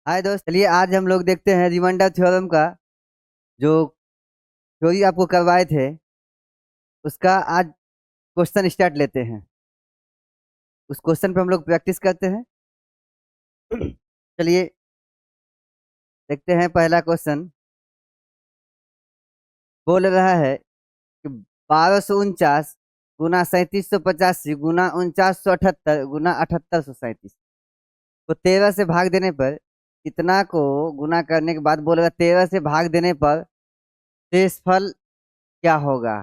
हाय दोस्त, चलिए आज हम लोग देखते हैं रिमाइंडर थ्योरम का जो थ्योरी आपको करवाए थे उसका आज क्वेश्चन स्टार्ट लेते हैं। उस क्वेश्चन पे हम लोग प्रैक्टिस करते हैं। चलिए देखते हैं पहला क्वेश्चन। बोल रहा है कि 1249 गुना 3785 गुना 4978 गुना 7837 को 13 से भाग देने पर इतना को गुना करने के बाद बोल रहा 13 से भाग देने पर शेषफल क्या होगा।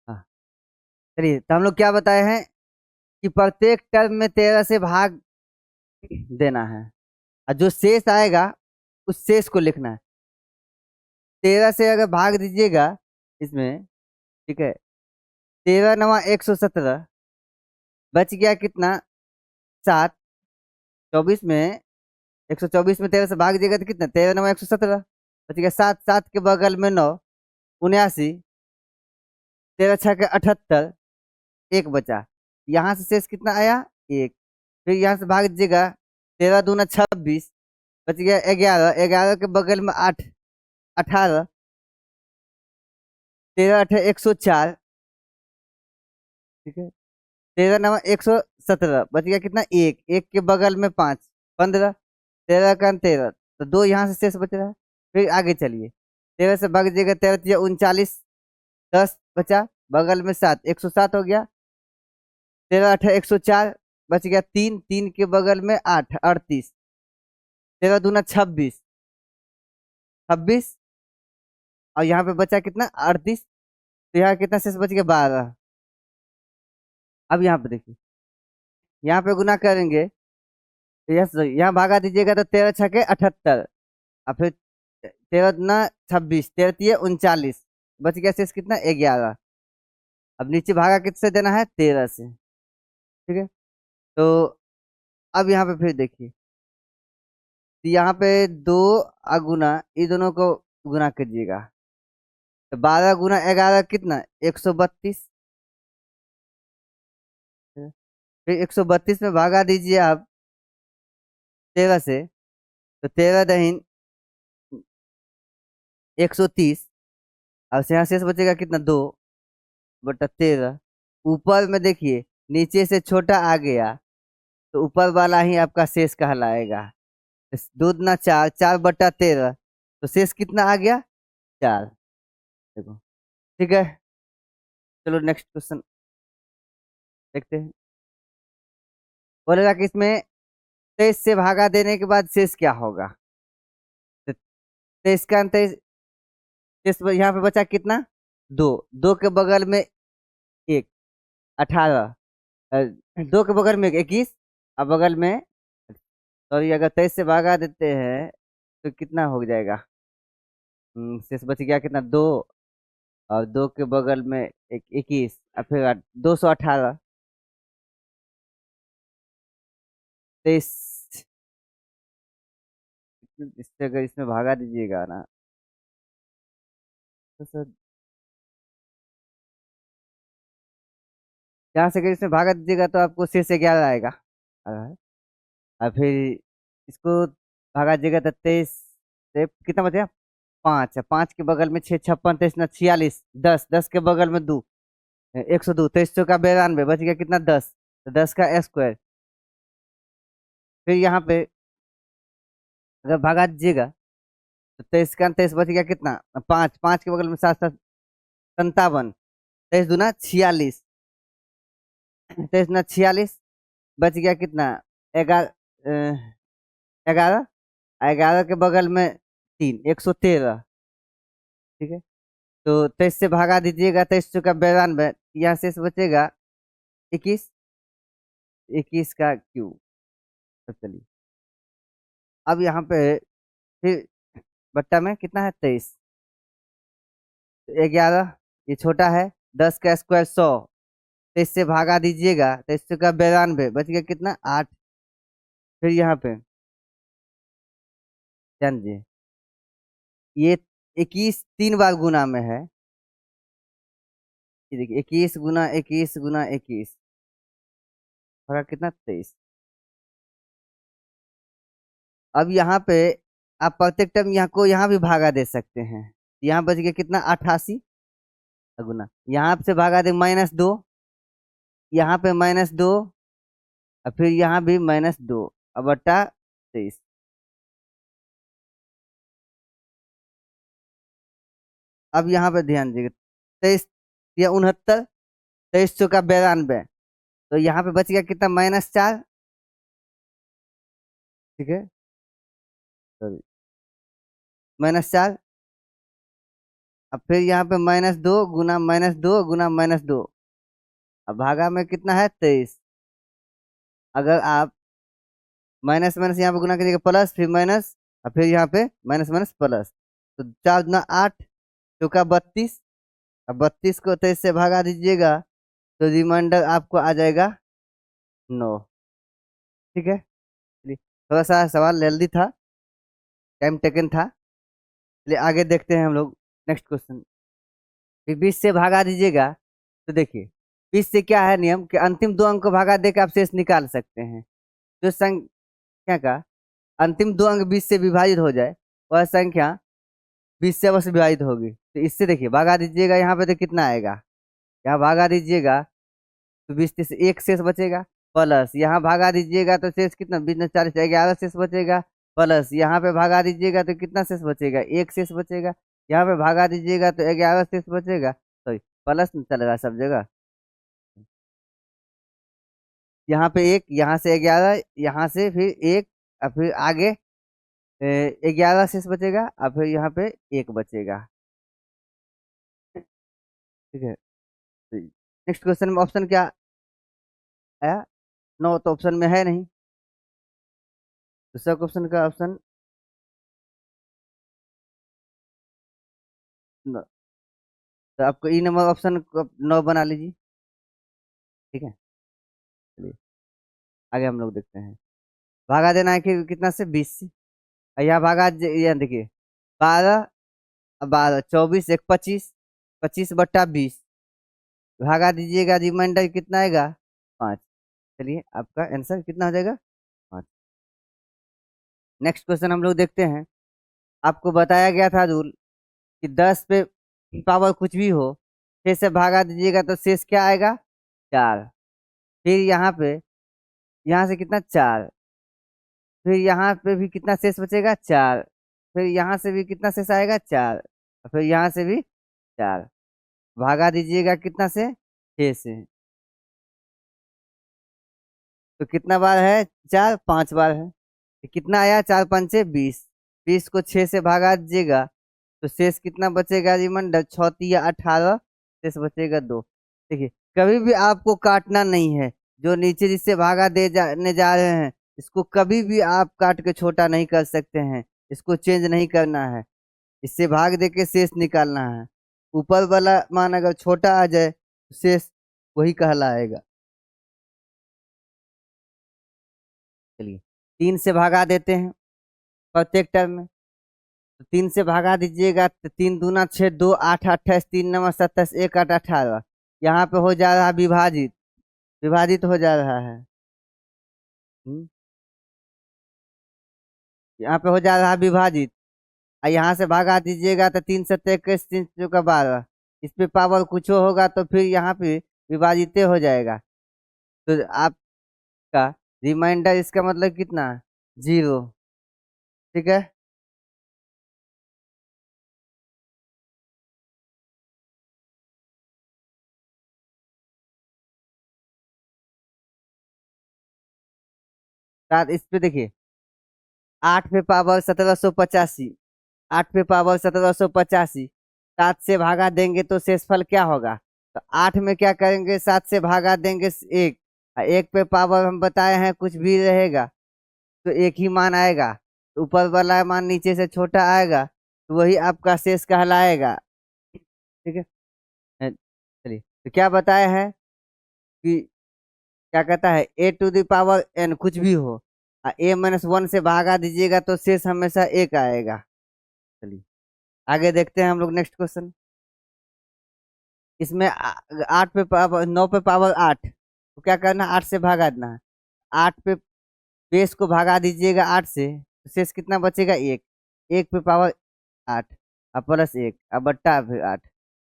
हाँ, चलिए तो हम लोग क्या बताए हैं कि प्रत्येक टर्म में 13 से भाग देना है और जो शेष आएगा उस शेष को लिखना है। 13 से अगर भाग दीजिएगा इसमें, ठीक है, 13 × 9 = 117, बच गया कितना, 7। 24 में 124 में 13 से भाग दीजिएगा तो कितना, 13 × 9 = 117, बच गया 7। 7 के बगल में 9, 79, 13×6 = 78, एक बचा। यहाँ से शेष कितना आया, एक। फिर यहाँ से भाग दीजिएगा, 13×2 = 26, बच गया 11। 11 के बगल में 8, 18, 13×8 = 104, ठीक है। 13×9 = 117, बच गया कितना, एक। एक के बगल में 5, 15। 13 × 13 तो 2 यहाँ से शेष बच रहा है। फिर आगे चलिए, 13 से भाग दीजिएगा, 13×3 = 39, 10 बचा, बगल में 7, 107 हो गया। 13×8 = 104, बच गया 3। 3 के बगल में 8, 38। 13×2 = 26, 26, और यहाँ पे बचा कितना, 38। तो यहाँ कितना शेष बच गया, 12। अब यहाँ पे देखिए, यहाँ पे गुना करेंगे तो यहाँ भागा दीजिएगा तो 13×6 = 78, और फिर 13×2 = 26, 13×3 = 39, बच गया शेष कितना, 11। अब नीचे भागा किससे देना है, 13 से, ठीक है। तो अब यहाँ पे फिर देखिए, तो यहाँ पे 2 और गुना, ये दोनों को गुना कीजिएगा तो 12 × 11 कितना, 132। फिर 132 में भागा दीजिए आप 13 से, तो 13×130, और यहाँ शेष बचेगा कितना, 2/13। ऊपर में देखिए, नीचे से छोटा आ गया तो ऊपर वाला ही आपका शेष कहलाएगा। 2×4 = 4/13, तो शेष कितना आ गया, 4। देखो, ठीक है। चलो नेक्स्ट क्वेश्चन देखते हैं। बोलेगा कि इसमें 23 से भागा देने के बाद शेष क्या होगा। तो 23 का अंत, शेष यहाँ पे बचा कितना, 2। 2 के बगल में 1, 18, 2 के बगल में 21, और बगल में, सॉरी, अगर 23 से भागा देते हैं तो कितना हो जाएगा, शेष बच गया कितना, 2, और 2 के बगल में 21, और फिर 218। 23 इससे अगर इसमें भागा दीजिएगा ना तो सर, यहाँ से अगर इसमें भागा दीजिएगा तो आपको शेष 11 आएगा। और फिर इसको भागा दीजिएगा तो 23 से कितना बचेगा, 5। 5 के बगल में 6, 56, 23×9 = 46, 10। 10 के बगल में 2, 102। 23×2 = 92, बच गया कितना, 10। तो 10 का स्क्वायर। फिर यहाँ पे अगर भागा दीजिएगा तो 23 बच गया कितना, 5। 5 के बगल में 7, 7, 57। 23×2 = 46, 23×9 = 46, बच गया कितना, 11। 11 के बगल में 3, 113, ठीक है। तो 23 से भागा दीजिएगा, 23×4 = 92, यहाँ शेष बचेगा 21। 21 का क्यूब। तो चलिए, अब यहाँ पे फिर बट्टा में कितना है, 23। 11, ये छोटा है। 10 का स्क्वायर 100, 23 से भागा दीजिएगा, 23×92, बच गया कितना, 8। फिर यहाँ पे ध्यान दीजिए, ये 21 3 बार गुना में है। ये देखिए, 21 × 21 × 21, भागा कितना, 23। अब यहाँ पे आप प्रत्येक टर्म यहाँ को यहाँ भी भागा दे सकते हैं। यहाँ बच गया कितना, 88 गुना, यहाँ से भागा दे -2, यहाँ पे -2, और फिर यहाँ भी -2, अब बटा 23। अब यहाँ पे ध्यान दीजिएगा, 23 या 69, 23 चौका 92, तो यहाँ पे बच गया कितना, -4। ठीक है, सॉरी, -4। अब फिर यहाँ पे -2 गुना -2 गुना -2, अब भागा में कितना है, 23। अगर आप माइनस माइनस यहाँ पे गुना करिएगा प्लस, फिर माइनस, और फिर यहाँ पे माइनस माइनस प्लस, तो 4 गुना 8 चौका 32। अब 32 को 23 से भागा दीजिएगा तो रिमाइंडर आपको आ जाएगा 9। ठीक है, चलिए, थोड़ा सा सवाल जल्दी था, टाइम टेकन था। चलिए आगे देखते हैं हम लोग नेक्स्ट क्वेश्चन। फिर 20 से भागा दीजिएगा तो देखिए 20 से क्या है नियम कि अंतिम 2 अंक को भागा देकर आप शेष निकाल सकते हैं। जो संख्या का अंतिम 2 अंक 20 से विभाजित हो जाए वह संख्या 20 से अवश्य विभाजित होगी। तो इससे देखिए भागा दीजिएगा, यहाँ पे तो कितना आएगा, यहाँ भागा दीजिएगा तो 20 से 1 शेष बचेगा, प्लस यहाँ भागा दीजिएगा तो शेष कितना, 20 40 11 शेष बचेगा, प्लस यहाँ पे भागा दीजिएगा तो कितना शेष बचेगा, 1 शेष बचेगा, यहाँ पे भागा दीजिएगा तो 11 शेष बचेगा। सॉरी, प्लस चलेगा सब जगह। यहाँ पे 1, यहाँ से 11, यहाँ से फिर 1, और फिर आगे 11 शेष बचेगा, और फिर यहाँ पे 1 बचेगा। ठीक है, नेक्स्ट क्वेश्चन में ऑप्शन क्या आया, 9 तो ऑप्शन में है नहीं। दूसरा क्वेश्चन का ऑप्शन 9, तो आपको ई नंबर ऑप्शन को 9 बना लीजिए। ठीक है, चलिए आगे हम लोग देखते हैं। भागा देना है कि कितना से, 20 से, और यहाँ भागा यहाँ देखिए 12, 12 24 1 25, 25 बट्टा 20, भागा दीजिएगा रिमाइंडर कितना आएगा, 5। चलिए आपका आंसर कितना हो जाएगा, 5। नेक्स्ट क्वेश्चन हम लोग देखते हैं। आपको बताया गया था रूल कि 10 पे पावर कुछ भी हो, 6 से भागा दीजिएगा तो शेष क्या आएगा, 4। फिर यहाँ पे, यहाँ से कितना, 4, फिर यहाँ पे भी कितना शेष बचेगा, 4, फिर यहाँ से भी कितना शेष आएगा, 4, और फिर यहाँ से भी 4, भागा दीजिएगा कितना से, 6 से, तो कितना बार है, 4, 5 बार है, तो कितना आया, 4 पंचे 20, 20 को 6 से भागा दीजिएगा तो शेष कितना बचेगा, रिमाइंडर 6 या 18, शेष बचेगा 2। देखिए कभी भी आपको काटना नहीं है, जो नीचे जिससे भागा दे जाने जा रहे हैं इसको कभी भी आप काट के छोटा नहीं कर सकते हैं, इसको चेंज नहीं करना है, इससे भाग दे के शेष निकालना है। ऊपर वाला मान अगर छोटा आ जाए तो शेष वही कहलाएगा। चलिए 3 से भागा देते हैं प्रत्येक टर्म में, तो 3 से भागा दीजिएगा तो 3 दूना 6, 2 8 28, 3 नवा 27, 1 8 18, यहाँ पे हो जा रहा है विभाजित, विभाजित हो जा रहा है। यहाँ पे हो जा रहा है विभाजित, और यहाँ से भागा दीजिएगा तो 3 7 21, 3 चौका 12, इस पे पावर कुछ होगा तो फिर यहाँ पे विभाजित हो जाएगा, तो आपका रिमाइंडर इसका मतलब कितना, 0। ठीक है, साथ इस पे देखिए 8 पे पावर 1785, 8 पे पावर 1785, 7 से भागा देंगे तो शेषफल क्या होगा, तो 8 में क्या करेंगे, 7 से भागा देंगे 1, और 1 पे पावर हम बताए हैं कुछ भी रहेगा तो एक ही मान आएगा, तो ऊपर वाला मान नीचे से छोटा आएगा तो वही आपका शेष कहलाएगा। ठीक है, चलिए तो क्या बताया है कि क्या कहता है, a⁴n कुछ भी हो, a-1 से भागा दीजिएगा तो शेष हमेशा 1 आएगा। चलिए आगे देखते हैं हम लोग नेक्स्ट क्वेश्चन। इसमें 8 पे पावर 9 पे पावर 8, तो क्या करना, 8 से भागा देना है, 8 पे बेस को भागा दीजिएगा 8 से, तो शेष कितना बचेगा? एक। एक पे पावर 8 अब प्लस एक अब बट्टा फिर 8।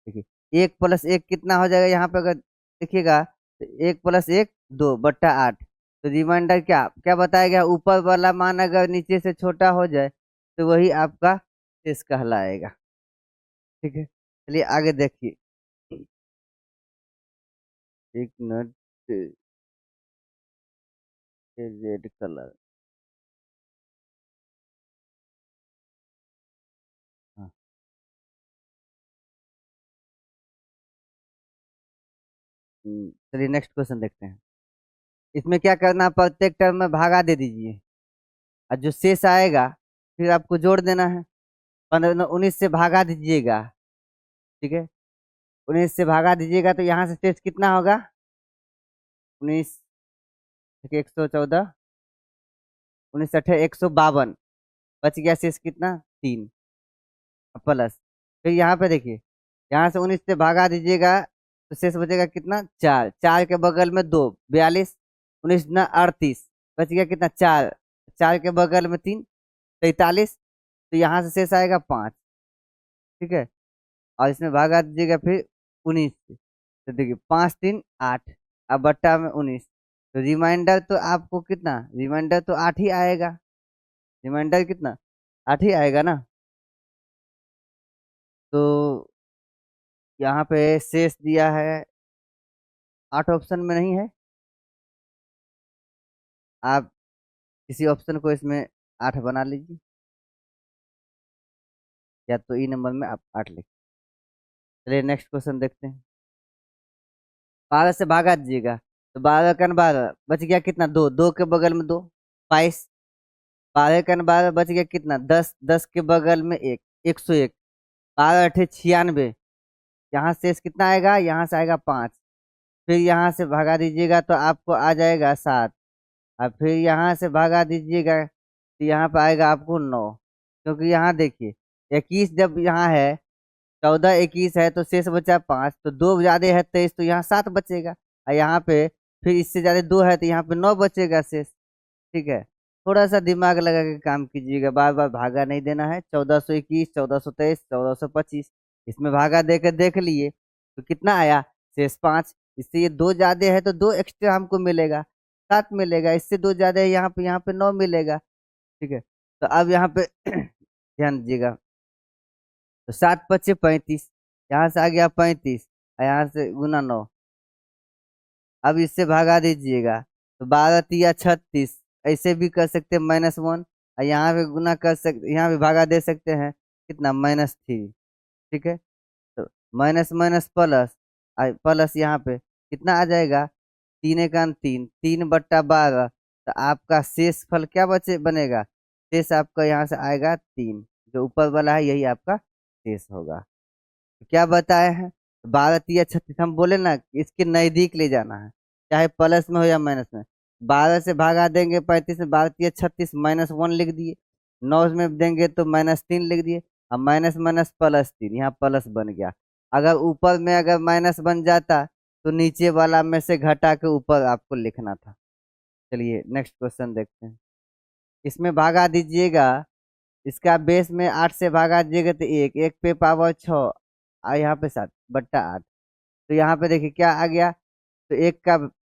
देखिए 1 + 1 कितना हो जाएगा यहाँ पे अगर देखिएगा तो 1 + 1 2 बट्टा 8। तो रिमाइंडर क्या क्या बताया गया? ऊपर वाला मान अगर नीचे से छोटा हो जाए तो वही आपका शेष कहलाएगा। ठीक है, चलिए आगे देखिए। एक मिनट, रेड कलर। हाँ, चलिए नेक्स्ट क्वेश्चन देखते हैं। इसमें क्या करना, प्रत्येक टर्म में भागा दे दीजिए और जो शेष आएगा फिर आपको जोड़ देना है। 19 से भागा दीजिएगा। ठीक है, 19 से भागा दीजिएगा तो यहाँ से शेष कितना होगा? 19 114, 19 8 152, बच गया शेष कितना? 3 प्लस। फिर यहाँ पे देखिए, यहाँ से 19 से भागा दीजिएगा तो शेष बचेगा कितना? 4। 4 के बगल में 2 42, 19 ना 38, बच गया कितना? 4। 4 के बगल में 3 43, तो यहाँ से शेष आएगा 5। ठीक है, और इसमें भागा दीजिएगा फिर 19 से, तो देखिए 5 3 8 अब बट्टा में 19। तो रिमाइंडर तो आपको कितना? रिमाइंडर तो 8 ही आएगा। रिमाइंडर कितना? 8 ही आएगा ना। तो यहाँ पे शेष दिया है 8 ऑप्शन में नहीं है। आप किसी ऑप्शन को इसमें 8 बना लीजिए, या तो ई नंबर में आप 8 लिख। चलिए नेक्स्ट क्वेश्चन देखते हैं। 12 से भागा दीजिएगा तो 12 का 12 बच गया कितना? 2। 2 के बगल में 2 22, 12 का 12 बच गया कितना? 10। 10 के बगल में 1 101, 12 8 96, यहाँ से कितना आएगा? यहाँ से आएगा 5। फिर यहाँ से भागा दीजिएगा तो आपको आ जाएगा 7, और फिर यहाँ से भागा दीजिएगा तो यहाँ पर आएगा आपको 9। क्योंकि यहाँ देखिए 21 जब यहाँ है, 14 21 है तो शेष बचा 5, तो 2 ज्यादा है 23, तो यहाँ 7 बचेगा। और यहाँ पे फिर इससे ज्यादा 2 है तो यहाँ पे 9 बचेगा शेष। ठीक है, थोड़ा सा दिमाग लगा के काम कीजिएगा, बार बार भागा नहीं देना है। 1421, 1423, 1425, इसमें भागा देकर देख लिए तो कितना आया? शेष 5। इससे ये 2 ज्यादा है तो 2 एक्स्ट्रा हमको मिलेगा, 7 मिलेगा। इससे 2 ज्यादा है, यहाँ पे 9 मिलेगा। ठीक है, तो अब यहाँ पे ध्यान दीजिएगा। तो 7 पच्चे 35, यहाँ से आ गया 35, और यहाँ से गुना 9। अब इससे भागा दीजिएगा तो 12 तिया 36, ऐसे भी कर सकते हैं -1, और यहाँ पे गुना कर सकते, यहाँ भी भागा दे सकते हैं कितना? -3। ठीक है, तो माइनस माइनस प्लस, प्लस यहाँ पे कितना आ जाएगा? 3 एकान 3, 3/12। तो आपका शेष फल क्या बनेगा? शेष आपका यहाँ से आएगा 3, जो ऊपर वाला है यही आपका शेष होगा। तो क्या बताए हैं? 12 तिया 36, हम बोले ना इसके नजदीक ले जाना है, चाहे प्लस में हो या माइनस में। 12 से भागा देंगे 35 में, 12 तिया 36, -1 लिख दिए। 9 में देंगे तो -3 लिख दिए। अब माइनस माइनस +3, यहाँ प्लस बन गया। अगर ऊपर में अगर माइनस बन जाता तो नीचे वाला में से घटा के ऊपर आपको लिखना था। चलिए नेक्स्ट क्वेश्चन देखते हैं। इसमें भागा दीजिएगा, इसका बेस में 8 से भागा दीजिएगा तो 1, 1 पे पावर 6, और यहाँ पे 7 बट्टा 8। तो यहाँ पे देखिए क्या आ गया? तो 1 का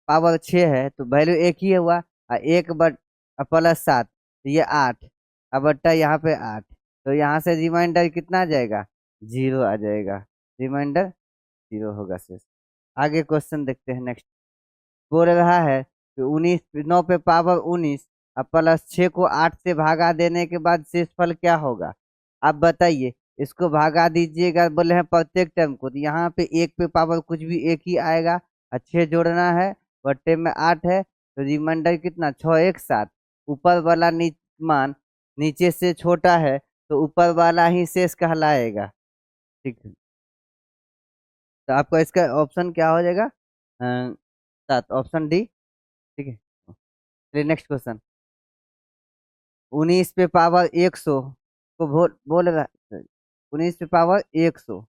पावर 6 है तो वैल्यू 1 ही हुआ, और 1 प्लस 7 तो ये 8, अब बट्टा यहाँ पे 8। तो यहाँ से रिमाइंडर कितना आ जाएगा? 0 आ जाएगा। रिमाइंडर 0 होगा शेष। आगे क्वेश्चन देखते हैं नेक्स्ट। बोल रहा है कि 19 9 पे पावर 19 और +6 को 8 से भागा देने के बाद शेषफल क्या होगा? आप बताइए। इसको भागा दीजिएगा बोले हैं प्रत्येक टर्म को, तो यहाँ पे 1 पे पावर कुछ भी 1 ही आएगा, और 6 जोड़ना है, बट्टे में 8 है, तो रिमाइंडर कितना? 6 1 7। ऊपर वाला मान नीचे से छोटा है तो ऊपर वाला ही शेष कहलाएगा। ठीक है, तो आपका इसका ऑप्शन क्या हो जाएगा? 7, ऑप्शन डी। ठीक है, चलिए नेक्स्ट क्वेश्चन। 19 पे पावर 100 को बोल रहा है, 19 पे पावर 100,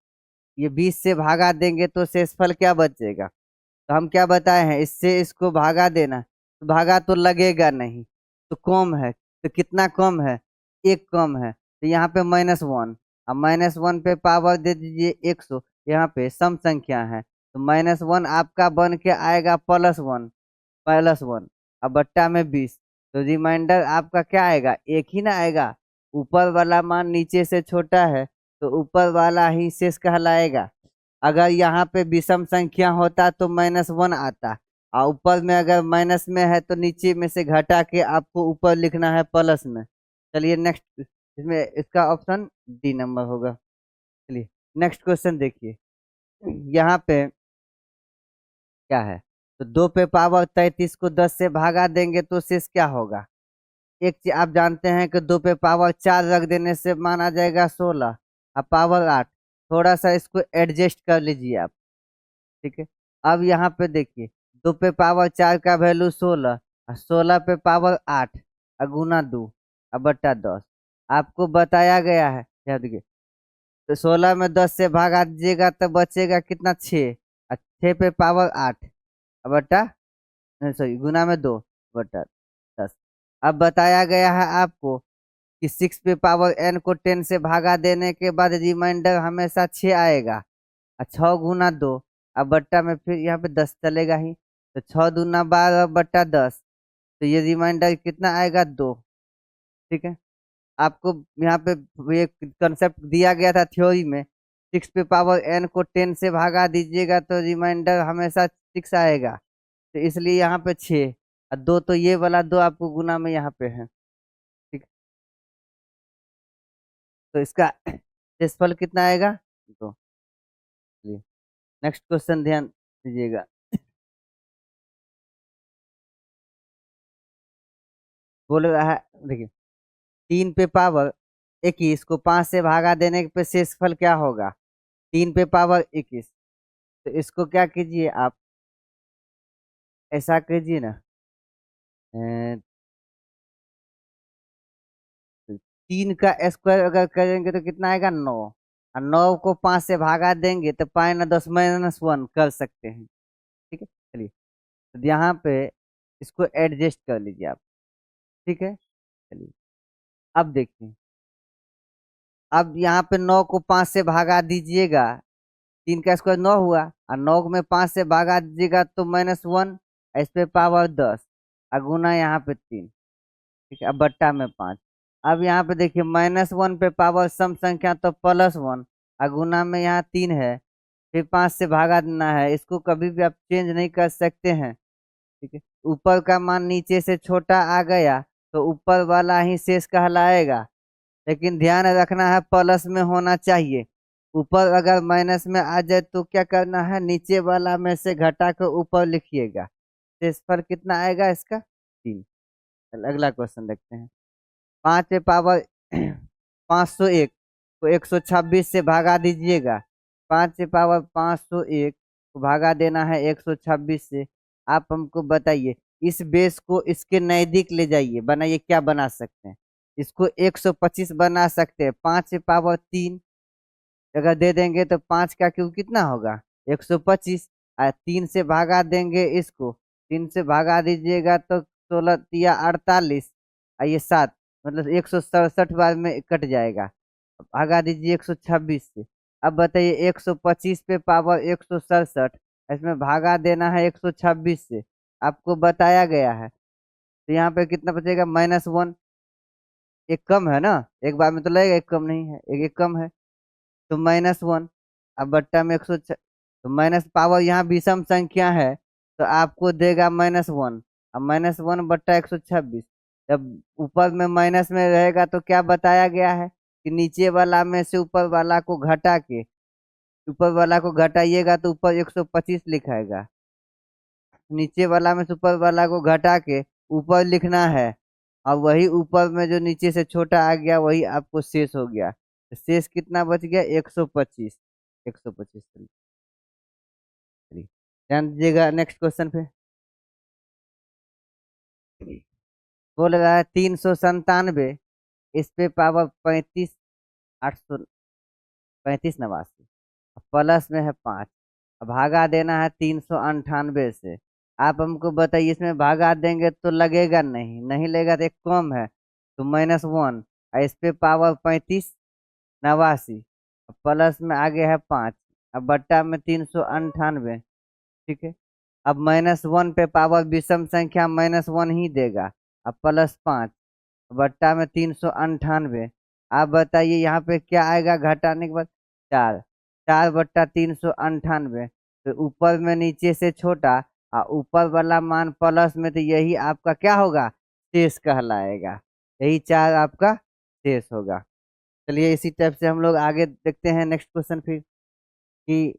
ये 20 से भागा देंगे तो शेषफल क्या बचेगा? तो हम क्या बताए हैं? इससे इसको भागा देना, तो भागा तो लगेगा नहीं, तो कम है, तो कितना कम है, एक कम है, तो यहाँ पे -1। अब -1 पे पावर दे दीजिए 100, यहाँ पे सम संख्या है तो -1 आपका बन के आएगा +1, +1। अब बट्टा में 20, तो रिमाइंडर आपका क्या आएगा, एक ही ना आएगा। ऊपर वाला मान नीचे से छोटा है तो ऊपर वाला ही शेष कहलाएगा। अगर यहाँ पे विषम संख्या होता तो -1 आता, और ऊपर में अगर माइनस में है तो नीचे में से घटा के आपको ऊपर लिखना है प्लस में। चलिए नेक्स्ट, इसमें इसका ऑप्शन डी नंबर होगा। चलिए नेक्स्ट क्वेश्चन देखिए, यहाँ पे क्या है, तो 2 पे पावर 33 को 10 से भागा देंगे तो शेष क्या होगा। एक चीज आप जानते हैं कि 2 पे पावर 4 रख देने से मान आ जाएगा 16, अब पावर 8। थोड़ा सा इसको एडजस्ट कर लीजिए आप, ठीक है। अब यहाँ पे देखिए, 2 पे पावर 4 का वैल्यू 16, और 16 पे पावर 8, और गुना 2, और बट्टा 10। आपको बताया गया है, यहाँ देखिए, तो 16 में 10 से भागा दीजिएगा तो बचेगा कितना, 6, और 6 पे पावर 8, और बट्टा, सॉरी गुना में 2, बट्टा 10। अब बताया गया है आपको कि 6 पे पावर n को 10 से भागा देने के बाद रिमाइंडर हमेशा 6 आएगा, और 6 गुना 2, अब बट्टा में फिर यहाँ पे 10 चलेगा ही, तो 6 दूना 12 बट्टा 10, तो ये रिमाइंडर कितना आएगा, 2। ठीक है, आपको यहाँ पे ये कंसेप्ट दिया गया था थ्योरी में, 6 पे पावर n को 10 से भागा दीजिएगा तो रिमाइंडर हमेशा 6 आएगा, तो इसलिए यहाँ पे 6, और 2 तो ये वाला 2 आपको गुना में यहाँ पे है। ठीक, तो इसका शेषफल कितना आएगा, 2। नेक्स्ट क्वेश्चन ध्यान दीजिएगा, बोल रहा है, देखिए 3 पे पावर 21 को 5 से भागा देने पे शेषफल क्या होगा, 3 पे पावर 21। तो इसको क्या कीजिए आप, ऐसा कीजिए ना, 3 का स्क्वायर अगर करेंगे तो कितना आएगा, 9, और 9 को 5 से भागा देंगे तो पाए ना 10 -1 कर सकते हैं। ठीक है, चलिए, तो यहाँ पे इसको एडजस्ट कर लीजिए आप। ठीक है, चलिए अब देखिए, अब यहाँ पे 9 को 5 से भागा दीजिएगा, 3 का स्क्वायर 9 हुआ, और 9 में 5 से भागा दीजिएगा तो -1, इस पे पावर 10, और गुना यहाँ पे 3। ठीक है, अब बट्टा में 5। अब यहाँ पे देखिए, -1 पे पावर सम संख्या तो +1, और गुना में यहाँ 3 है, फिर 5 से भागा देना है, इसको कभी भी आप चेंज नहीं कर सकते हैं। ठीक है, ऊपर का मान नीचे से छोटा आ गया तो ऊपर वाला ही शेष कहलाएगा, लेकिन ध्यान रखना है प्लस में होना चाहिए। ऊपर अगर माइनस में आ जाए तो क्या करना है, नीचे वाला में से घटा कर ऊपर लिखिएगा। शेषफल कितना आएगा इसका, 3। अगला क्वेश्चन देखते हैं, 5 पे पावर 501 को 126 से भागा दीजिएगा। 5 से पावर 501 को भागा देना है 126 से। आप हमको बताइए, इस बेस को इसके नजदीक ले जाइए, बनाइए, क्या बना सकते हैं, इसको 125 बना सकते हैं। 5 से पावर 3 अगर दे देंगे तो 5 का क्यूब कितना होगा, 125, और 3 से भागा देंगे इसको, 3 से भागा दीजिएगा तो 16 या 48, और ये 7, मतलब 167 बार में कट जाएगा। अब भागा दीजिए 126 से। अब बताइए 125 पे पावर 167, इसमें भागा देना है 126 से, आपको बताया गया है, तो यहाँ पे कितना बचेगा, -1। एक कम है ना, एक बार में तो लगेगा एक कम नहीं है, एक एक कम है, तो -1। अब बट्टा में 100, तो माइनस पावर यहाँ विषम संख्या है तो आपको देगा -1। अब -1 बट्टा 126, जब ऊपर में माइनस में रहेगा तो क्या बताया गया है कि नीचे वाला में से ऊपर वाला को घटा के, ऊपर वाला को घटाइएगा तो ऊपर 125 लिखाएगा, नीचे वाला में से ऊपर वाला को घटा के ऊपर लिखना है, और वही ऊपर में जो नीचे से छोटा आ गया वही आपको शेष हो गया, तो शेष कितना बच गया, 125। 125, ध्यान दीजिएगा नेक्स्ट क्वेश्चन पे, बोल रहा है 397 इस पे पावर 35, 835 प्लस में है 5, भागा देना है 398 से। आप हमको बताइए, इसमें भागा देंगे तो लगेगा नहीं, नहीं लगेगा तो एक कम है, तो -1, और इस पे पावर 35 89, प्लस में आगे है 5, अब बट्टा में 398। ठीक है। अब -1 पे पावर विषम संख्या -1 ही देगा। अब +5 बट्टा में 398। आप बताइए यहाँ पे क्या आएगा घटाने के बाद? 4। 4/398। तो ऊपर में नीचे से छोटा, और ऊपर वाला मान प्लस में, तो यही आपका क्या होगा? शेष कहलाएगा। यही 4 आपका शेष होगा। चलिए इसी टाइप से हम लोग आगे देखते हैं नेक्स्ट क्वेश्चन फिर, कि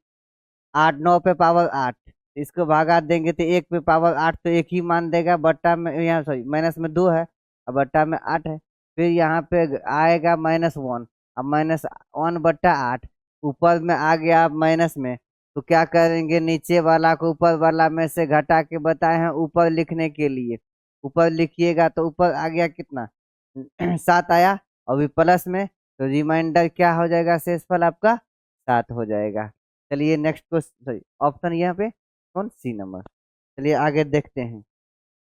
8 9 पे पावर 8, इसको भागा देंगे तो 1 पे पावर 8, तो एक ही मान देगा। बट्टा में यहाँ सॉरी माइनस में 2 है, और बट्टा में 8 है। फिर यहाँ पे आएगा -1, अब -1/8, ऊपर में आ गया माइनस में, तो क्या करेंगे? नीचे वाला को ऊपर वाला में से घटा के बताए हैं ऊपर लिखने के लिए। ऊपर लिखिएगा तो ऊपर आ गया कितना? 7 आया। अभी प्लस में, तो रिमाइंडर क्या हो जाएगा? शेषफल आपका 7 हो जाएगा। चलिए नेक्स्ट क्वेश्चन, सॉरी ऑप्शन यहाँ पे कौन? C number. चलिए आगे देखते हैं।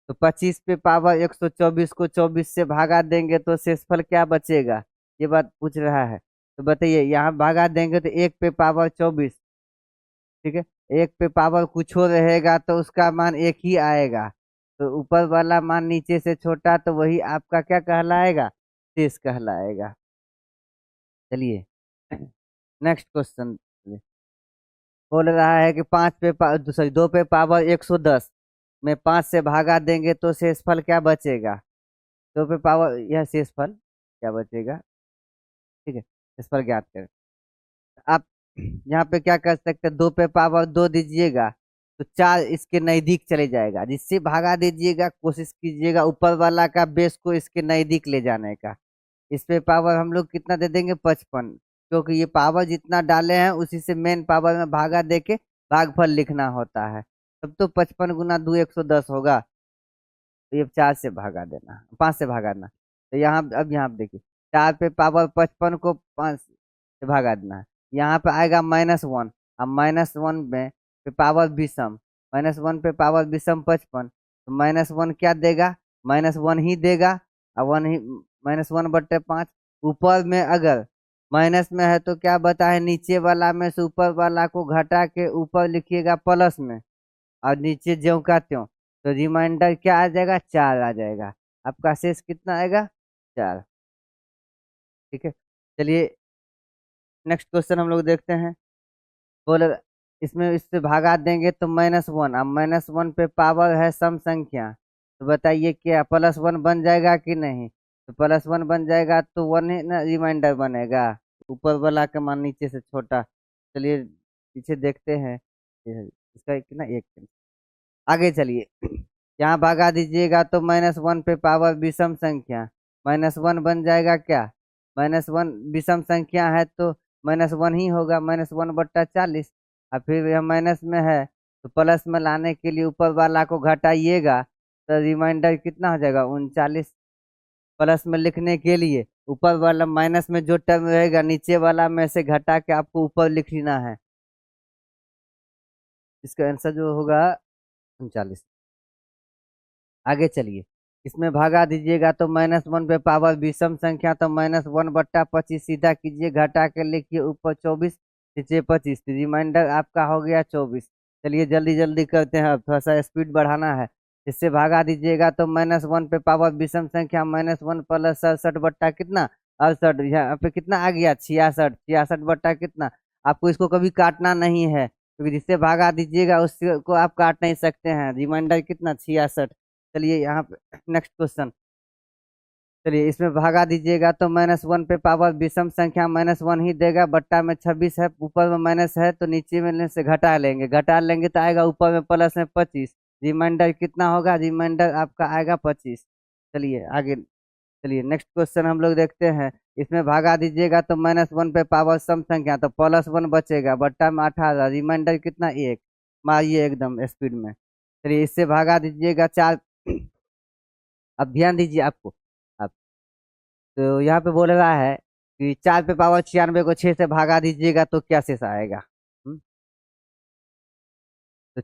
तो 25 पे पावर 124 को 24 से भागा देंगे तो शेषफल क्या बचेगा? ये बात पूछ रहा है। तो बताइए, यहाँ भागा देंगे तो 1 पे पावर 24। ठीक है। 1 पे पावर कुछ हो रहेगा तो उसका मान 1 ही आएगा। तो ऊपर वाला मान नीचे से छोटा, तो वही आपका क्या कहलाएगा? शेष कहलाएगा। चलिए नेक्स्ट क्वेश्चन। बोल रहा है कि 2 पे पावर 110 में 5 से भागा देंगे तो शेषफल क्या बचेगा? 2 पे पावर, यह शेषफल क्या बचेगा? ठीक है, शेषफल ज्ञात करें। आप यहाँ पे क्या कर सकते हैं? 2 पे पावर 2 दीजिएगा तो 4 इसके नजदीक चले जाएगा। जिससे भागा दीजिएगा, कोशिश कीजिएगा ऊपर वाला का बेस को इसके नजदीक ले जाने का। इस पे पावर हम लोग कितना दे देंगे? 55, क्योंकि ये पावर जितना डाले हैं उसी से मेन पावर में भागा दे के भागफल लिखना होता है। तब तो 55 × 2 110 होगा। तो ये 4 से भागा देना, 5 से भागा देना। तो यहाँ अब यहाँ पे देखिए, 4 पे पावर 55 को 5 से भागा देना है। यहाँ पे आएगा -1, अब -1 में पे पावर विषम, -1 पे पावर विषम 55, तो -1 क्या देगा? -1 ही देगा। और 1 ही, -1/5। ऊपर में अगर माइनस में है तो क्या बताए? नीचे वाला में से ऊपर वाला को घटा के ऊपर लिखिएगा प्लस में, और नीचे ज्यों का त्यों। तो रिमाइंडर क्या आ जाएगा? 4 आ जाएगा। आपका शेष कितना आएगा? 4। ठीक है। चलिए नेक्स्ट क्वेश्चन हम लोग देखते हैं। बोले इसमें इससे भागा देंगे तो -1, अब -1 पे पावर है सम संख्या, तो बताइए क्या +1 बन जाएगा कि नहीं? तो +1 बन जाएगा तो 1 ही ना रिमाइंडर बनेगा, ऊपर वाला का मान नीचे से छोटा। चलिए पीछे देखते हैं। इसका कितना? 1। आगे चलिए, यहाँ भगा दीजिएगा तो -1 पे पावर विषम संख्या, -1 बन जाएगा क्या? -1 विषम संख्या है तो -1 ही होगा, -1/40। और फिर यह माइनस में है तो प्लस में लाने के लिए ऊपर वाला को घटाइएगा, तो रिमाइंडर कितना हो जाएगा? 39। प्लस में लिखने के लिए ऊपर वाला माइनस में जो टर्म रहेगा नीचे वाला में से घटा के आपको ऊपर लिखना है। इसका आंसर जो होगा 39। आगे चलिए, इसमें भागा दीजिएगा तो -1 पे पावर विषम संख्या, तो -1/25 सीधा कीजिए, घटा के लिखिए ऊपर 24 नीचे 25, रिमाइंडर आपका हो गया 24। चलिए जल्दी जल्दी करते हैं, अब थोड़ा सा स्पीड बढ़ाना है। इससे भागा दीजिएगा तो -1 पे पावर विषम संख्या, -1 प्लस 67 बट्टा कितना? 68। यहाँ पे कितना आ गया? 66। 66 बट्टा कितना? आपको इसको कभी काटना नहीं है, क्योंकि जिससे भागा दीजिएगा उसको आप काट नहीं सकते हैं। रिमाइंडर कितना? 66। चलिए यहाँ पे नेक्स्ट क्वेश्चन। चलिए इसमें भागा दीजिएगा तो -1 पे पावर विषम संख्या, -1 ही देगा। बट्टा में 26 है, ऊपर में माइनस है तो नीचे में से घटा लेंगे, घटा लेंगे तो आएगा ऊपर में प्लस में 25। रिमाइंडर कितना होगा? रिमाइंडर आपका आएगा 25। चलिए आगे, चलिए नेक्स्ट क्वेश्चन हम लोग देखते हैं। इसमें भागा दीजिएगा तो -1 पे पावर सम संख्या, तो +1 बचेगा। बट्टा में 18, रिमाइंडर कितना? 1। मारिए एकदम स्पीड में। चलिए इससे भागा दीजिएगा 4। अब ध्यान दीजिए आपको। अब तो यहाँ पे बोल रहा है कि 4 पे पावर 96 को 6 से भागा दीजिएगा तो क्या शेष आएगा? तो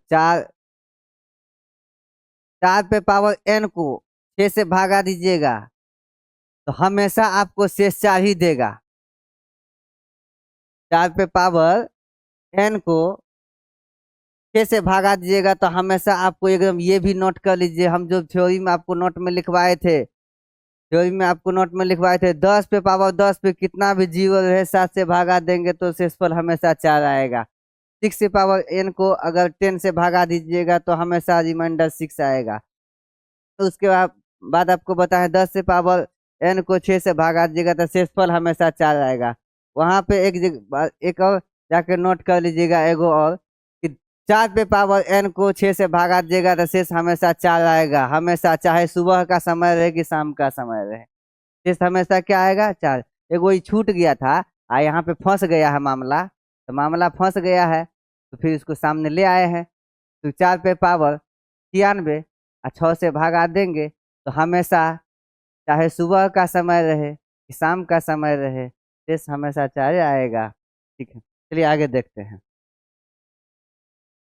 4 पे पावर n को 6 से भागा दीजिएगा तो हमेशा आपको शेष 4 ही देगा। 4 पे पावर n को 6 से भागा दीजिएगा तो हमेशा आपको एकदम ये भी नोट कर लीजिए, हम जो थ्योरी में आपको नोट में लिखवाए थे, 10 पे पावर 10 पे कितना भी जीरो रहे 7 से भागा देंगे तो शेषफल हमेशा 4 आएगा। 6 से पावर n को अगर 10 से भागा दीजिएगा तो हमेशा रिमाइंडर 6 आएगा। तो उसके बाद आपको बताएं 10 से पावर n को 6 से भागा दीजिएगा तो शेषफल हमेशा 4 आएगा। वहां पे एक और जाके नोट कर लीजिएगा एगो और कि 4 पे पावर n को 6 से भागा दीजिएगा तो शेष हमेशा 4 आएगा, हमेशा, चाहे सुबह का समय रहे कि शाम का समय रहे, शेष हमेशा क्या आएगा? 4। एगो ये छूट गया था, यहाँ पे फंस गया है मामला, तो मामला फंस गया है तो फिर इसको सामने ले आए हैं। तो 4 पे पावर 93 और 6 से भागा देंगे तो हमेशा, चाहे सुबह का समय रहे कि शाम का समय रहे, शेष हमेशा 4 आएगा। ठीक है, चलिए आगे देखते हैं।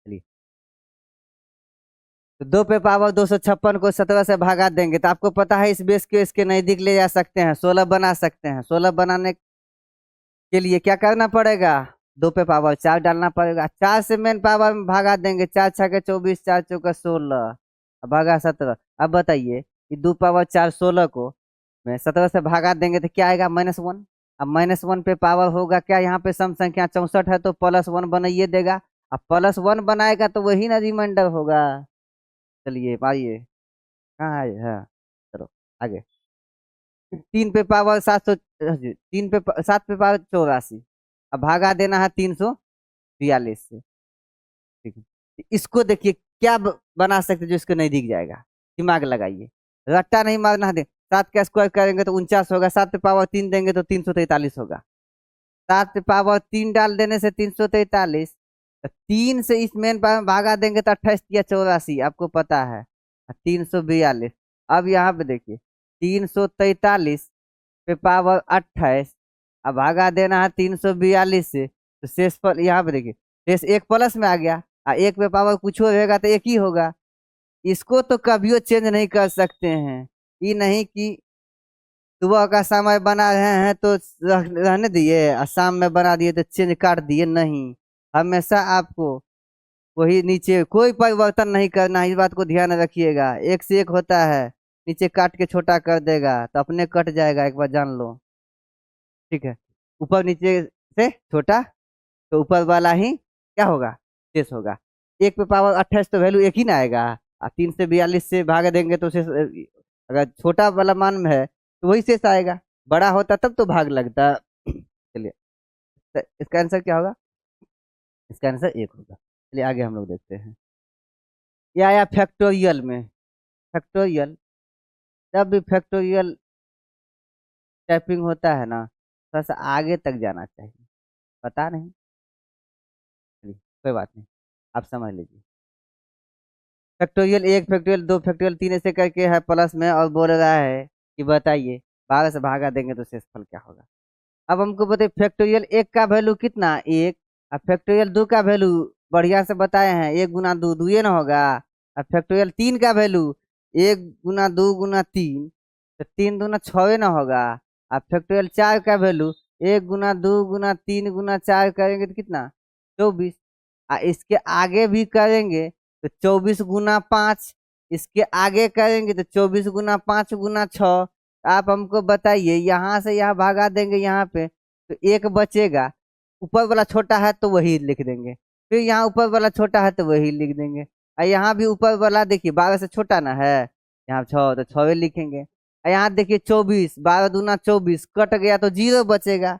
चलिए, तो 2 पे पावर 256 को 17 से भागा देंगे तो आपको पता है इस बेस को इसके नजदीक ले जा सकते हैं, 16 बना सकते हैं। 16 बनाने के लिए क्या करना पड़ेगा? 2 पे पावर 4 डालना पड़ेगा। 4 से मेन पावर में भागा देंगे, 4 छके 24, 4 चौका 16, भागा 17। अब बताइए कि 2 पावर 4 16 को मैं 17 से भागा देंगे तो क्या आएगा? -1। अब -1 पे पावर होगा क्या? यहाँ पे सम संख्या 64 है तो +1 बनाइए देगा। अब +1 बनाएगा तो वही ना रिमाइंडर होगा। चलिए आइए, कहाँ है? हाँ, चलो आगे। 3 पे पावर 7 पे पावर 84, अब भागा देना है 342 से। ठीक है, इसको देखिए क्या बना सकते जो इसको नहीं दिख जाएगा, दिमाग लगाइए, रट्टा नहीं मारना है। 7 का स्क्वायर करेंगे तो 49 होगा, 7 पे पावर 3 देंगे तो 343 होगा। 7 पे पावर 3 डाल देने से 343, 3 से इस मेन पावर में भागा देंगे तो 28 या 84 आपको पता है, 342। अब यहाँ पे देखिए 343 पे पावर 28, अब भागा देना है 342 से, तो शेषफल यहाँ पे देखिए शेष 1 प्लस में आ गया, 1 पे पावर कुछ रहेगा तो 1 ही होगा। इसको तो कभियो चेंज नहीं कर सकते हैं, ये नहीं कि सुबह का समय बना रहे हैं तो रहने दिए और शाम में बना दिए तो चेंज काट दिए, नहीं, हमेशा आपको वही नीचे कोई परिवर्तन नहीं करना है, इस बात को ध्यान रखिएगा। 1 से 1 होता है, नीचे काट के छोटा कर देगा तो अपने कट जाएगा, एक बार जान लो। ठीक है, ऊपर नीचे से छोटा तो ऊपर वाला ही क्या होगा? शेष होगा। 1 पे पावर 28 तो वैल्यू 1 ही ना आएगा, और 342 से भाग देंगे तो शेष, अगर छोटा वाला मान में है तो वही शेष आएगा, बड़ा होता तब तो भाग लगता। चलिए, तो इसका आंसर क्या होगा? इसका आंसर 1 होगा। चलिए आगे हम लोग देखते हैं। या आया फैक्टोरियल में। फैक्टोरियल, जब भी फैक्टोरियल टाइपिंग होता है ना, थोड़ा सा आगे तक जाना चाहिए, पता नहीं, चलिए कोई बात नहीं, आप समझ लीजिए। फैक्टोरियल 1, फैक्टोरियल 2, फैक्टोरियल 3 ऐसे करके है प्लस में, और बोल रहा है कि बताइए 12 से भागा देंगे तो शेषफल क्या होगा। अब हमको बताइए फैक्टोरियल 1 का वैल्यू कितना? 1। अब फैक्टोरियल 2 का वैल्यू बढ़िया से बताए हैं, 1 गुना 2 2 ये ना होगा। अब फैक्टोरियल 3 का वैल्यू 1 गुना 2 गुना 3, तो 3 दूना 6 ना होगा। अब फैक्टोरियल 4 का वैल्यू 1 गुना 2 गुना 3 गुना 4 करेंगे तो कितना? 24। इसके आगे भी करेंगे तो 24 गुना 5, इसके आगे करेंगे तो 24 गुना 5 गुना 6। आप हमको बताइए, यहाँ से यहाँ भागा देंगे यहाँ पे तो 1 बचेगा, ऊपर वाला छोटा है तो वही लिख देंगे, फिर यहाँ ऊपर वाला छोटा है तो वही लिख देंगे, और यहाँ भी ऊपर वाला देखिए 12 से छोटा ना है, यहाँ 6 तो 6 लिखेंगे। और यहाँ देखिए 24, 12 दूना 24, कट गया तो 0 बचेगा।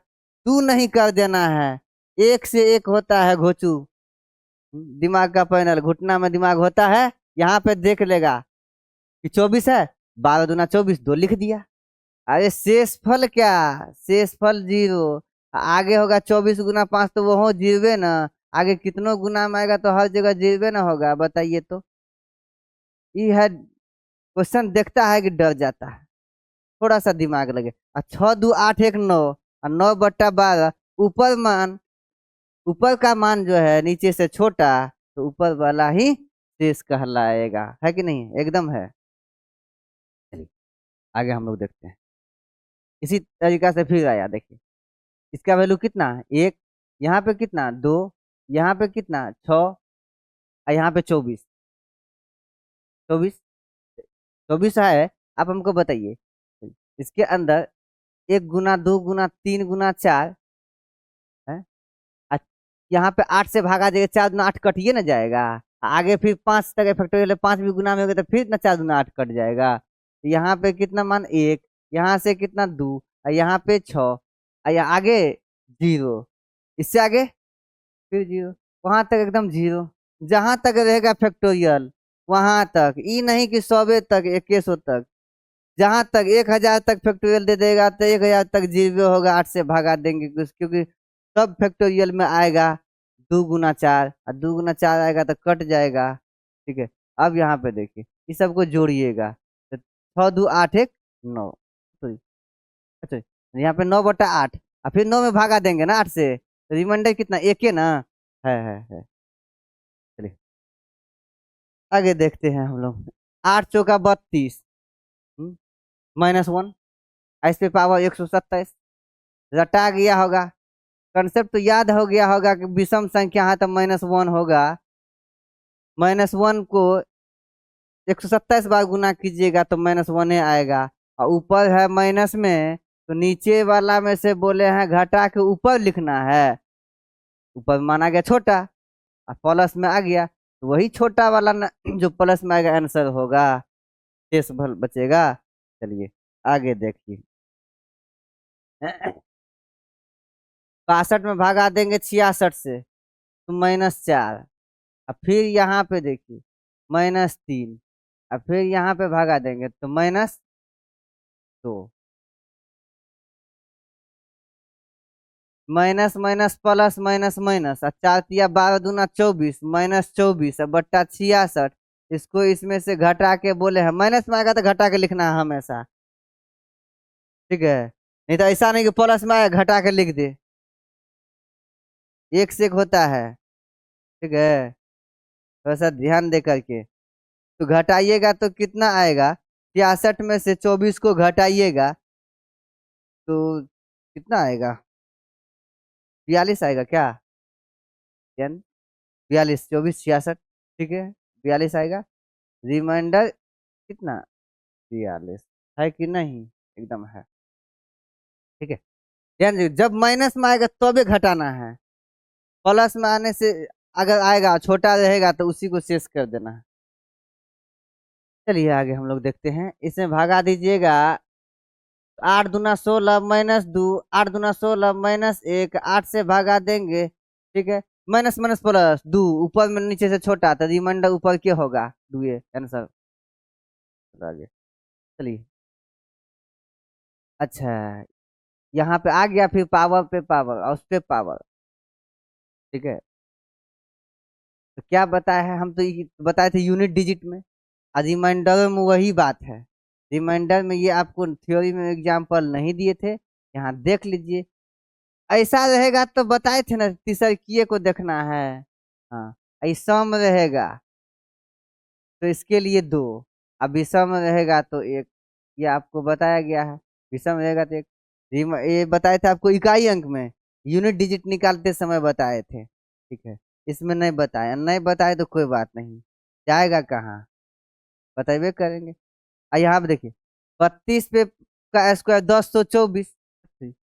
तू नहीं कर देना है, 1 से 1 होता है घोचू, दिमाग का पैनल, घुटना में दिमाग होता है, यहाँ पे देख लेगा कि 24 है, 12 दूना 24, 2 लिख दिया। अरे शेषफल क्या? शेषफल 0, आगे होगा 24 गुना 5 तो वो हो 0 ना, आगे कितनों गुना में आएगा तो हर जगह 0 ना होगा, बताइए तो। ये है क्वेश्चन, देखता है कि डर जाता है, थोड़ा सा दिमाग लगे। 6 2 8 1 9, और 9/12, ऊपर मान, ऊपर का मान जो है नीचे से छोटा, तो ऊपर वाला ही शेष कहलाएगा, है कि नहीं? एकदम है। चलिए आगे हम लोग देखते हैं। इसी तरीका से फिर आया, देखिए इसका वैल्यू कितना है 1, यहाँ पे कितना 2, यहाँ पे कितना 6 और यहाँ पे 24, 24, 24 है। आप हमको बताइए इसके अंदर 1 गुना 2 गुना 3 गुना 4 है। अ- यहाँ पे 8 से भागा देगा, 4 दूना 8 कटिए ना जाएगा। आगे फिर 5 तक फैक्टोरियल 5 भी गुना में होगा तो फिर ना 4 दूना 8 कट जाएगा। तो यहाँ पे कितना मान 1, यहाँ से कितना 2 और यहाँ पे 6 और यहाँ आगे 0, इससे आगे फिर 0, वहां तक एकदम 0। जहां तक रहेगा फैक्टोरियल वहां तक, ई नहीं कि 100 तक 2100 तक, जहां तक 1000 तक फैक्टोरियल दे देगा तो 1000 तक 0 होगा, 8 से भगा देंगे क्योंकि सब फैक्टोरियल में आएगा 2 गुना 4 और 2 गुना 4 आएगा तो कट जाएगा। ठीक है, अब यहाँ पे देखिए इस सबको जोड़िएगा तो 6 2 8 1 9, सॉरी, अच्छा यहाँ पे 9/8 और फिर 9 में भागा देंगे ना 8 से, तो रिमाइंडर कितना 1 है ना, है। चलिए आगे देखते हैं हम लोग। 8 चौका 32 -1, इस पे पावर 127, रटा गया होगा। कंसेप्ट तो याद हो गया होगा कि विषम संख्या है तो -1 होगा। -1 को 127 बार गुना कीजिएगा तो -1 आएगा, और ऊपर है माइनस में तो नीचे वाला में से बोले हैं घटा के ऊपर लिखना है। ऊपर माना गया छोटा और प्लस में आ गया तो वही छोटा वाला जो प्लस में आएगा आंसर होगा, शेष भल बचेगा। चलिए आगे देखिए। 62 में भागा देंगे 66 से तो -4, और फिर यहाँ पे देखिए -3, और फिर यहाँ पे भागा देंगे तो -2, minus minus plus minus minus, और 4 × 12 × 24 -24 और बट्टा 66। इसको इसमें से घटा के बोले हैं, माइनस में आएगा तो घटा के लिखना है हमेशा, ठीक है, नहीं तो ऐसा नहीं कि प्लस में आएगा घटा के लिख दे, एक से एक होता है, ठीक है, थोड़ा सा ध्यान दे करके। तो घटाइएगा तो कितना आएगा, 66 में से 24 को घटाइएगा तो कितना आएगा, 42 आएगा क्या, 42 24 66, ठीक है 42 आएगा। रिमाइंडर कितना 42 है कि नहीं, एकदम है, ठीक है। ध्यान दीजिए जब माइनस में आएगा तबे घटाना है, प्लस में आने से अगर आएगा छोटा रहेगा तो उसी को शेष कर देना है। चलिए आगे हम लोग देखते हैं, इसमें भागा दीजिएगा 8 दूना 16 -2, 8 दूना 16 -1, 8 से भागा देंगे, ठीक है, माइनस माइनस प्लस 2, ऊपर में नीचे से छोटा तो रिमाइंडर ऊपर के होगा 2 आंसर। आगे चलिए, अच्छा यहाँ पे आ गया फिर पावर पे पावर और उस पे पावर, ठीक है। तो क्या बताया है, हम तो बताए थे यूनिट डिजिट में, और रिमाइंडर में वही बात है। रिमाइंडर में ये आपको थ्योरी में एग्जाम्पल नहीं दिए थे, यहाँ देख लीजिए। ऐसा रहेगा तो बताए थे ना तीसरकिए को देखना है, हाँ ऐसा में रहेगा तो इसके लिए 2, अब विषम रहेगा तो 1, ये आपको बताया गया है। विषम रहेगा तो 1, ये बताए थे आपको इकाई अंक में, यूनिट डिजिट निकालते समय बताए थे, ठीक है। इसमें नहीं बताया, नहीं बताए तो कोई बात नहीं, जाएगा कहाँ, बताइए करेंगे। यहाँ पे देखिए 32 पे का स्क्वायर 1024,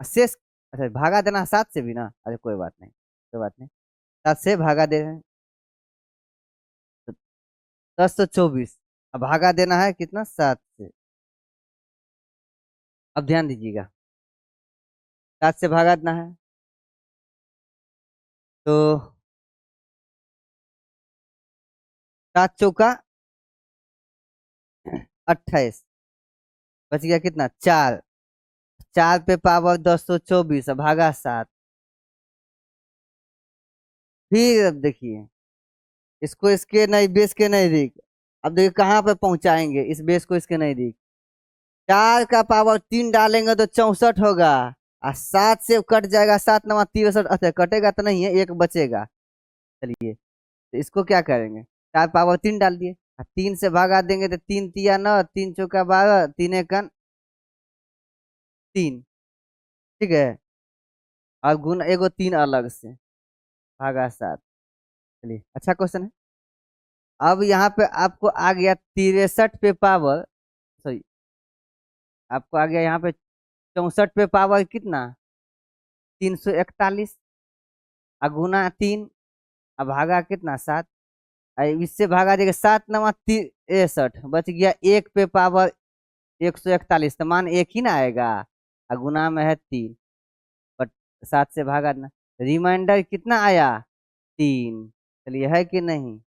शेष अच्छा भागा देना 7 से भी ना, अरे कोई बात नहीं, कोई बात नहीं, 7 से भागा दे रहे हैं तो 1024, अब भागा देना है कितना 7 से। अब ध्यान दीजिएगा 7 से भागा देना है तो 7 चौका 28, बच गया कितना 4, 4 पे पावर 1024 भागा 7। फिर अब देखिए इसको इसके नहीं बेस के नजदीक, अब देखिए कहाँ पे पहुंचाएंगे इस बेस को इसके नजदीक, 4 का पावर 3 डालेंगे तो 64 होगा, और 7 से कट जाएगा, 7 9 63, अच्छा कटेगा तो नहीं है, एक बचेगा। चलिए तो इसको क्या करेंगे, 4 पावर 3 डाल दिए, 3 से भागा देंगे तो 3 तिया 9, 3 चौका 12, 3 एकन 3, ठीक है, और गुना एगो 3 अलग से, भागा 7। चलिए अच्छा क्वेश्चन है। अब यहाँ पे आपको आ गया 63 पे पावर, सॉरी, आपको आ गया यहाँ पे 64 पे पावर कितना, 341, और गुना 3, अब भागा कितना 7, इससे भागा देगा 7 9 63, बच गया 1 पे पावर 141, तो मान एक ही ना आएगा, और गुना में है 3, बट 7 से भागा ना, रिमाइंडर कितना आया 3। चलिए है कि नहीं।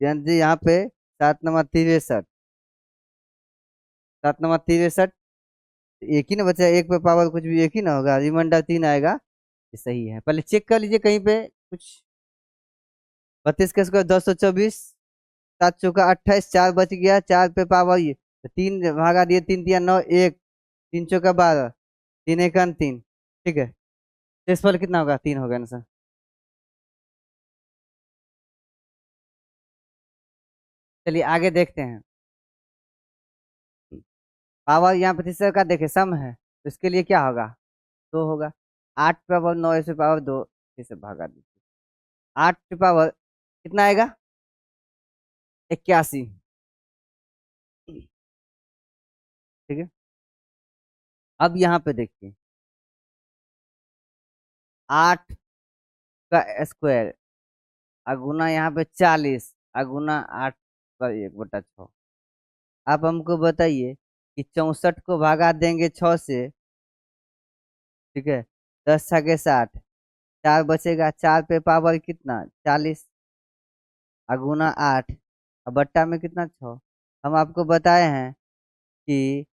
जयंत जी यहाँ पे 7 9 63, 7 9 63, एक ही ना बचा, एक पे पावर कुछ भी एक ही ना होगा, रिमाइंडर 3 आएगा। ये सही है, पहले चेक कर लीजिए कहीं पे कुछ। 32 का स्क्वायर 224, 7 चौका 28, 4 बच गया, 4 पे पावर ये तो 3 भागा दिए, 3 3 9, 1, 3 चौका 12, 3 1 3, ठीक है। शेषफल कितना होगा, 3 होगा ना सर। चलिए आगे देखते हैं। पावर यहाँ प्रतिशत का देखे सम है, तो इसके लिए क्या होगा, 2 होगा। 8 पे पावर 9 से पावर 2, इसे भागा दीजिए, 8 पे पावर कितना आएगा 81, ठीक है। अब यहाँ पे देखिए 8 का स्क्वायर, अगुना यहाँ पे 40, अगुना 8 पर 1/6। आप हमको बताइए कि 64 को भागा देंगे 6 से, ठीक है, 10 6 60, 4 बचेगा, 4 पे पावर कितना 40, अगुना 8, और बट्टा में कितना 6। हम आपको बताए हैं कि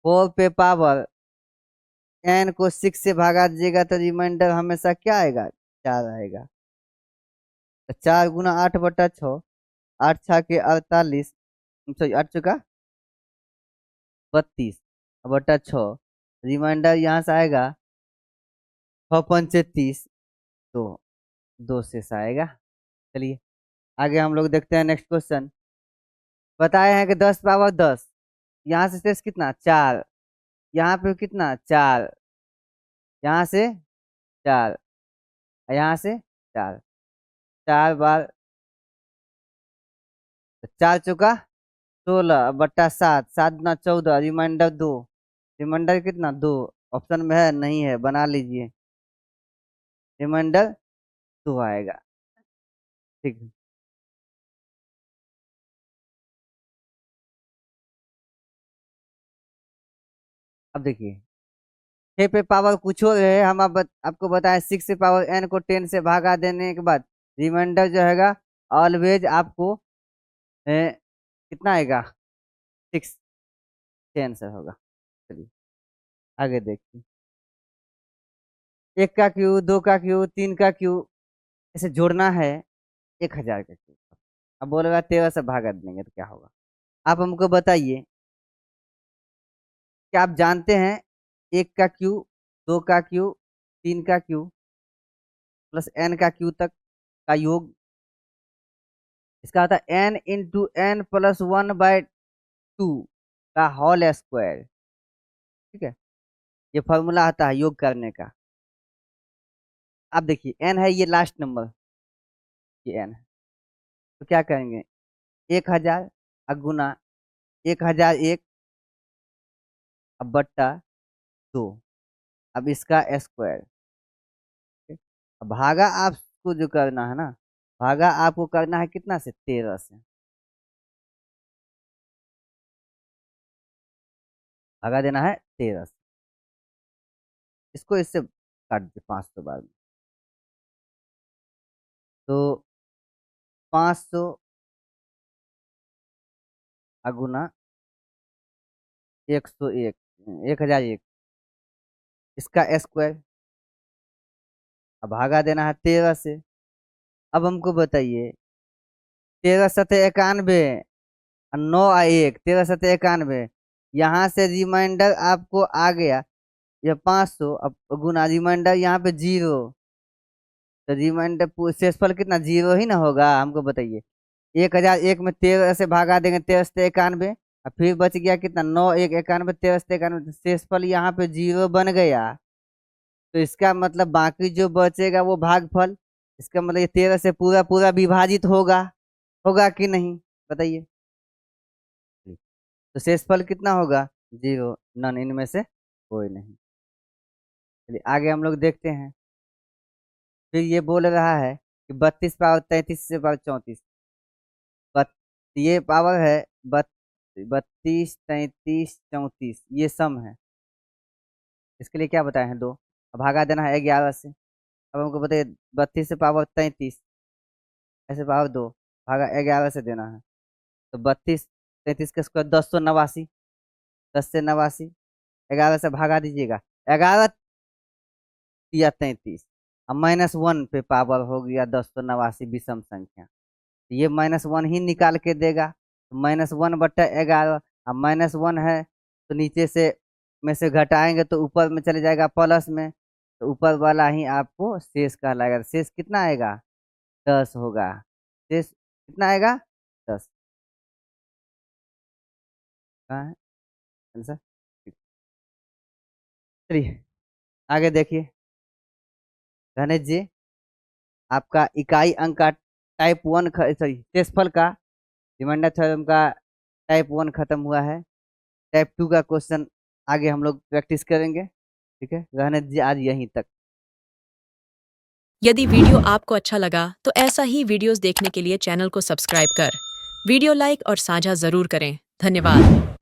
4 पे पावर n को 6 से भागा दीजिएगा तो रिमाइंडर हमेशा क्या आएगा, 4 आएगा। तो 4 गुना 8/6, 8 6 के 48, सॉरी 8 चौका 32/6, रिमाइंडर यहाँ से आएगा 6 5 30, तो 2 शेष आएगा। चलिए आगे हम लोग देखते हैं नेक्स्ट क्वेश्चन। बताए हैं कि 10 पावर 10, यहाँ से शेष कितना 4, यहाँ पे कितना 4, यहाँ से 4, यहाँ से 4, 4 बार 4 चौका 16/7, 7 गुना 14, रिमाइंडर 2, रिमाइंडर कितना 2, ऑप्शन में है नहीं है, बना लीजिए, रिमाइंडर 2 आएगा, ठीक है। अब देखिए 6 पे पावर कुछ और है, हम आपको बताएं 6 से पावर n को 10 से भागा देने के बाद रिमाइंडर जो हैगा ऑलवेज आपको कितना आएगा 6, 10 से होगा। चलिए आगे देखिए, 1 का क्यू, 2 का क्यू, 3 का क्यू, ऐसे जोड़ना है 1000 का क्यू। अब बोलेगा 13 से भागा देंगे तो क्या होगा। आप हमको बताइए, क्या आप जानते हैं 1 का क्यू, 2 का क्यू, 3 का क्यू प्लस n का क्यू तक का योग, इसका आता है n × n+1/2 का होल स्क्वायर, ठीक है। ये फॉर्मूला आता है योग करने का। आप देखिए n है ये लास्ट नंबर, ये n है, तो क्या करेंगे 1000 गुना 1001, अब बट्टा 2, अब इसका स्क्वायर, ठीक? अब भागा आपको जो करना है ना, भागा आपको करना है कितना से 13 से, भागा देना है 13 से, इसको इससे काट दीजिए 500 बार में, तो 500 गुना 101, 1001, इसका स्क्वायर, अब भागा देना है 13 से। अब हमको बताइए 13 × 7 = 91, 9 और 1, 13 × 7 = 91, यहाँ से रिमाइंडर आपको आ गया ये 500, अब गुना रिमाइंडर यहाँ पे 0, तो रिमाइंडर शेषफल कितना 0 ही ना होगा, हमको बताइए। 1001 में 13 से भागा देंगे, 13 से 91, और फिर बच गया कितना 9 1 91, 13 से 91, तो शेषफल यहाँ पे 0 बन गया। तो इसका मतलब बाकी जो बचेगा वो भागफल, इसका मतलब ये 13 से पूरा पूरा विभाजित होगा, होगा कि नहीं बताइए। तो शेषफल कितना होगा 0, नन, इनमें से कोई नहीं। चलिए आगे हम लोग देखते हैं। फिर ये बोल रहा है कि 32 पावर 33 से पावर 34, ये पावर है 32 33 34, ये सम है। इसके लिए क्या बताए हैं 2, अब भागा देना है 11 से। अब हमको बताइए 32 से पावर 33 ऐसे पावर 2 भागा 11 से देना है। तो 32 33 का स्क्वायर 1089, 10 से 89, 11 से भागा दीजिएगा, 11 या 33, अब -1 पे पावर हो गया 1089 विषम संख्या। तो ये -1 ही निकाल के देगा, तो -1/11, अब -1 है तो नीचे से में से घटाएंगे तो ऊपर में चले जाएगा प्लस में, तो ऊपर वाला ही आपको शेष कहलाएगा। शेष कितना आएगा 10 होगा। शेष कितना आएगा 10। कहाँ है आंसर? ठीक। चलिए आगे देखिए। गणेश जी, आपका इकाई अंक का टाइप 1 सॉरी शेषफल का रिमाइंडर थ्योरम का टाइप 1 खत्म हुआ है। टाइप 2 का क्वेश्चन आगे हम लोग प्रैक्टिस करेंगे। ठीक है, रहने दीजिए आज यहीं तक। यदि वीडियो आपको अच्छा लगा तो ऐसा ही वीडियोस देखने के लिए चैनल को सब्सक्राइब कर वीडियो लाइक और साझा जरूर करें। धन्यवाद।